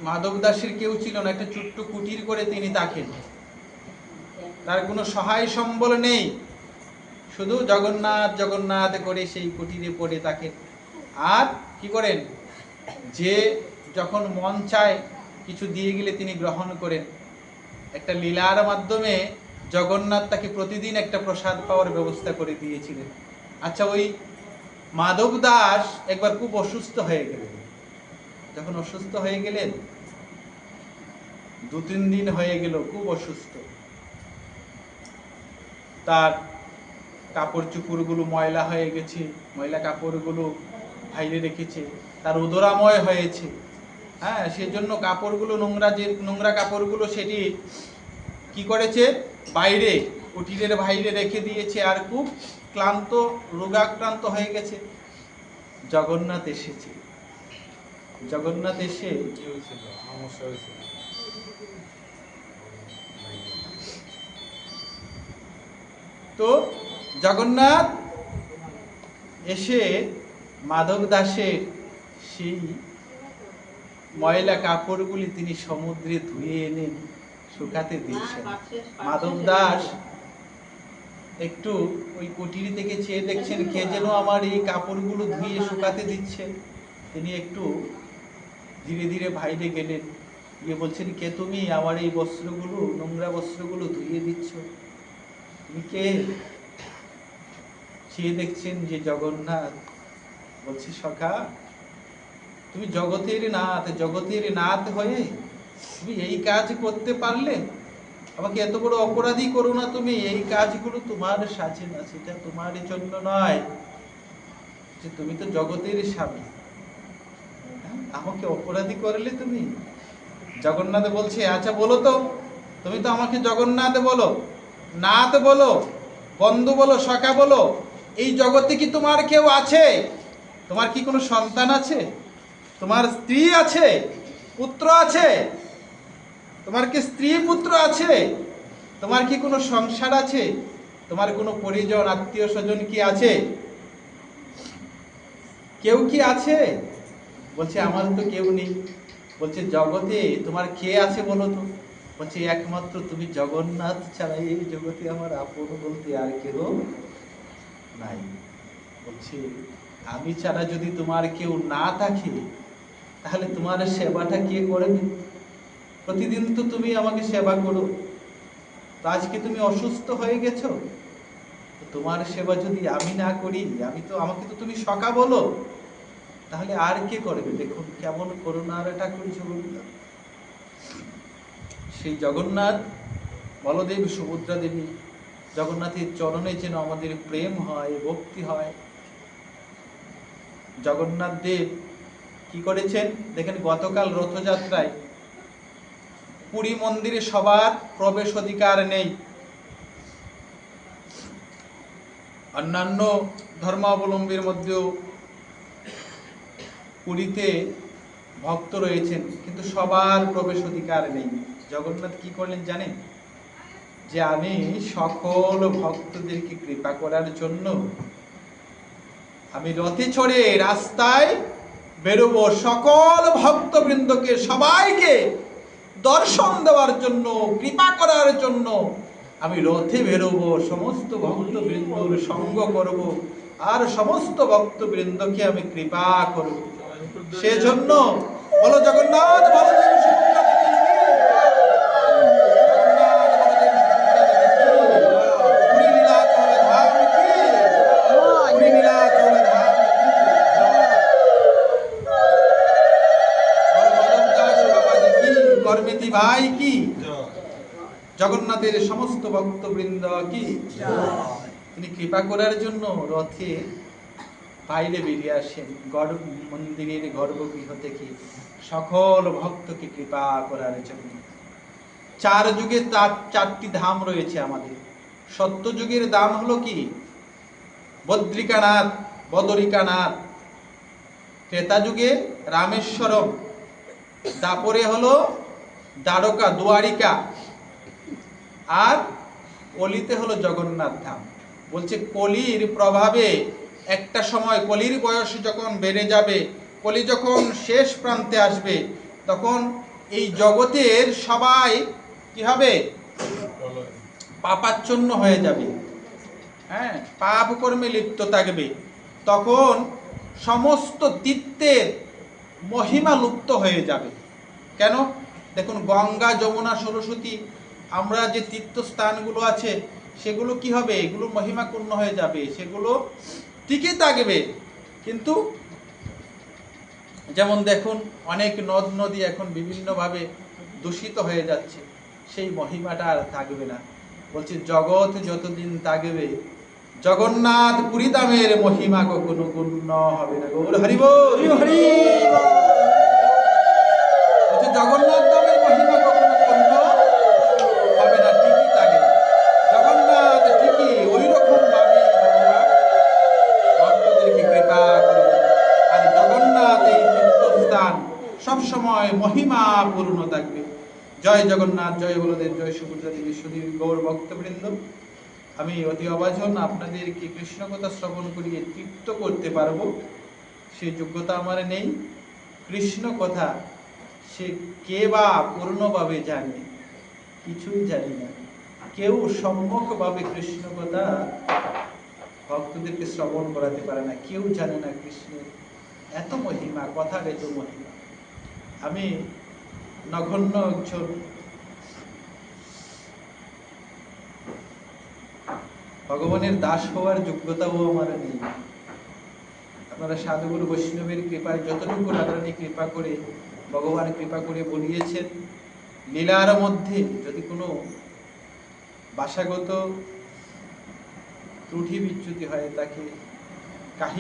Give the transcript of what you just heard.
মাধব দাসের কেউ ছিল না, একটা ছোট্ট কুটির করে তিনি থাকেন, তার কোনো সহায় সম্বল নেই, শুধু জগন্নাথ জগন্নাথ করে সেই কুটিরে পড়ে থাকেন। আর কি করেন, যে যখন মন চায় কিছু দিয়ে গেলে তিনি গ্রহণ করেন। একটা লীলার মাধ্যমে জগন্নাথ তাকে প্রতিদিন একটা প্রসাদ পাওয়ার ব্যবস্থা করে দিয়েছিলেন। আচ্ছা, ওই মাধব দাস একবার খুব অসুস্থ হয়ে গেলেন। যখন অসুস্থ হয়ে গেলেন, 2-3 দিন হয়ে গেল খুব অসুস্থ, তার কাপড় চোপড়গুলো ময়লা হয়ে গেছে, ময়লা কাপড়গুলো বাইরে রেখেছে, তার উদরাময় হয়েছে। হ্যাঁ, সেজন্য কাপড়গুলো নোংরা কাপড়গুলো সেটি কি করেছে, বাইরে কুটিরের বাইরে রেখে দিয়েছে, আর খুব ক্লান্ত রোগাক্রান্ত হয়ে গেছে। জগন্নাথ এসেছে, জগন্নাথ এসে কি হয়েছিল? সমস্যা হয়েছিল? তো জগন্নাথ এসে মাধব দাসের সেই ময়লা কাপড়গুলি তিনি সমুদ্রে ধুয়ে এনে শুকাতে দিচ্ছেন। মাধব দাস একটু ওই কুটির থেকে চেয়ে দেখছেন কে যেন আমার এই কাপড়গুলো ধুয়ে শুকাতে দিচ্ছে। তিনি একটু ধীরে ধীরে বাইরে গেলেন, গিয়ে বলছেন, কে তুমি? আমার এই বস্ত্রগুলো, নোংরা বস্ত্রগুলো ধুয়ে দিচ্ছ, তুমি কে? চেয়ে দেখছেন যে জগন্নাথ। বলছে, সখা, তুমি জগতের নাথ, জগতের নাথ হয়ে তুমি এই কাজ করতে পারলে? আমাকে এত বড় অপরাধী করো না তুমি, এই কাজগুলো তোমার সাজে না, সেটা তোমার জন্য নয়, যে তুমি তো জগতের স্বামী, আমাকে অপরাধী করলে তুমি। জগন্নাথ বলছে, আচ্ছা বলো তো, তুমি তো আমাকে জগন্নাথ বলো, নাথ বলো, বন্ধু বলো, সখা বলো, এই জগতে কি তোমার কেউ আছে? তোমার কি কোনো সন্তান আছে? তোমার স্ত্রী আছে, পুত্র আছে? তোমার কি স্ত্রী পুত্র আছে? তোমার কি কোনো সংসার আছে? তোমার কোনো পরিজন আত্মীয় স্বজন কি আছে? কেউ কি আছে? বলছে, আমার তো কেউ নেই। বলছে, জগতে তোমার কে আছে বলো তো? বলছে, একমাত্র তুমি, জগন্নাথ ছাড়া এই জগতে আমার আপন বলতে আর কেউ নাই। বলছে, আমি ছাড়া যদি তোমার কেউ না থাকে, তাহলে তোমার সেবাটা কে করবে? প্রতিদিন তো তুমি আমাকে সেবা করো, তো আজকে তুমি অসুস্থ হয়ে গেছো, তোমার সেবা যদি আমি না করি, আমাকে তো তুমি সখা বলো, তাহলে আর কে করবে? দেখুন কেমন করুণার ঠাকুর জগন্নাথ। সেই জগন্নাথ, বলদেব, সুভদ্রা দেবী, জগন্নাথের চরণে যেন আমাদের প্রেম হয়, ভক্তি হয়। জগন্নাথ দেব কি করেছেন দেখেন, গতকাল রথযাত্রায় পুরী মন্দিরে সবার প্রবেশ অধিকার নেই। অন্যান্য ধর্মাবলম্বীর মধ্যেও পুরীতে ভক্ত রয়েছেন, কিন্তু সবার প্রবেশ অধিকার নেই। জগন্নাথ কি করলেন জানেন? যে আমি সকল ভক্তদেরকে কৃপা করার জন্য আমি রথে চড়ে রাস্তায় বেরোবো, সকল ভক্তবৃন্দকে, সবাইকে দর্শন দেওয়ার জন্য, কৃপা করার জন্য আমি রথে বেরোবো, সমস্ত ভক্তবৃন্দর সঙ্গ করব, আর সমস্ত ভক্তবৃন্দকে আমি কৃপা করব। সেজন্য বলো জগন্নাথ বলদেব সুভদ্রা দেবী কি? পুরী নীলাচল ধাম কি? পুরী নীলাচল ধাম কি? মাধব দাস বাবাজি কি? কর্মেতি ভাই কি? জগন্নাথের সমস্ত ভক্তবৃন্দ কি? তিনি কৃপা করার জন্য রথে বাইরে বেরিয়ে আসেন, মন্দিরের গর্ভগৃহ থেকে সকল ভক্তকে কৃপা করার জন্য। 4 যুগে 4টি ধাম রয়েছে আমাদের। সত্য যুগের ধাম হলো কি? বদ্রিকানাথ, বদরিকানাথ। ত্রেতা যুগে রামেশ্বরম, তারপরে হলো দ্বারকা, দুয়ারিকা, আর কলিতে হলো জগন্নাথ ধাম। বলছে কলির প্রভাবে একটা সময়, কলির বয়স যখন বেড়ে যাবে, কলি যখন শেষ প্রান্তে আসবে, তখন এই জগতের সবাই কি হবে? পাপাচ্ছন্ন হয়ে যাবে, হ্যাঁ, পাপ কর্মে লিপ্ত থাকবে। তখন সমস্ত তীর্থের মহিমা লুপ্ত হয়ে যাবে। কেন? দেখুন, গঙ্গা, যমুনা, সরস্বতী, আমরা যে তীর্থস্থানগুলো আছে সেগুলো কি হবে? এগুলো মহিমা পূর্ণ হয়ে যাবে, সেগুলো টিকে থাকবে। কিন্তু যেমন দেখুন, অনেক নদ নদী এখন বিভিন্নভাবে দূষিত হয়ে যাচ্ছে, সেই মহিমাটা আর থাকবে না। বলছে জগৎ যতদিন থাকবে জগন্নাথ পুরী ধামের মহিমা কখনো পূর্ণ হবে না। গৌর হরি বল। বলছে জগন্নাথ ধামের মহিমা কখনো পূর্ণ হবে না, ঠিকই থাকবে। জগন্নাথ ঠিকই ওই রকম ভাবে ভগবান ভক্তদেরকে কৃপা করে দেন। আর জগন্নাথ এই তীর্থস্থান সবসময় মহিমা পূর্ণ থাকবে। জয় জগন্নাথ, জয় বলদেব, জয় সুভদ্রা দেবী, সুধীর গৌর ভক্তবৃন্দ। আমি অতি অবাজন আপনাদেরকে কৃষ্ণ কথা শ্রবণ করিয়ে তৃপ্ত করতে পারবো সেই যোগ্যতা আমার নেই। কৃষ্ণ কথা সে কে বা পূর্ণভাবে জানে? কিছুই জানি না। কেউ সম্যকভাবে কৃষ্ণ কথা ভক্তদেরকে শ্রবণ করাতে পারে না। কেউ জানে না কৃষ্ণের এত মহিমা, কথার এত মহিমা। আমি নগণ্য একজন ভগবানের দাস হওয়ার যোগ্যতাও আমার নেই। আপনারা সাধুগুরু বৈষ্ণবের কৃপায় যতটুকু রাধারানী কৃপা করে, ভগবান কৃপা করে বলিয়েছেন, লীলার মধ্যে যদি কোনো ভাষাগত ত্রুটি বিচ্যুতি হয় তাকে কাহিনী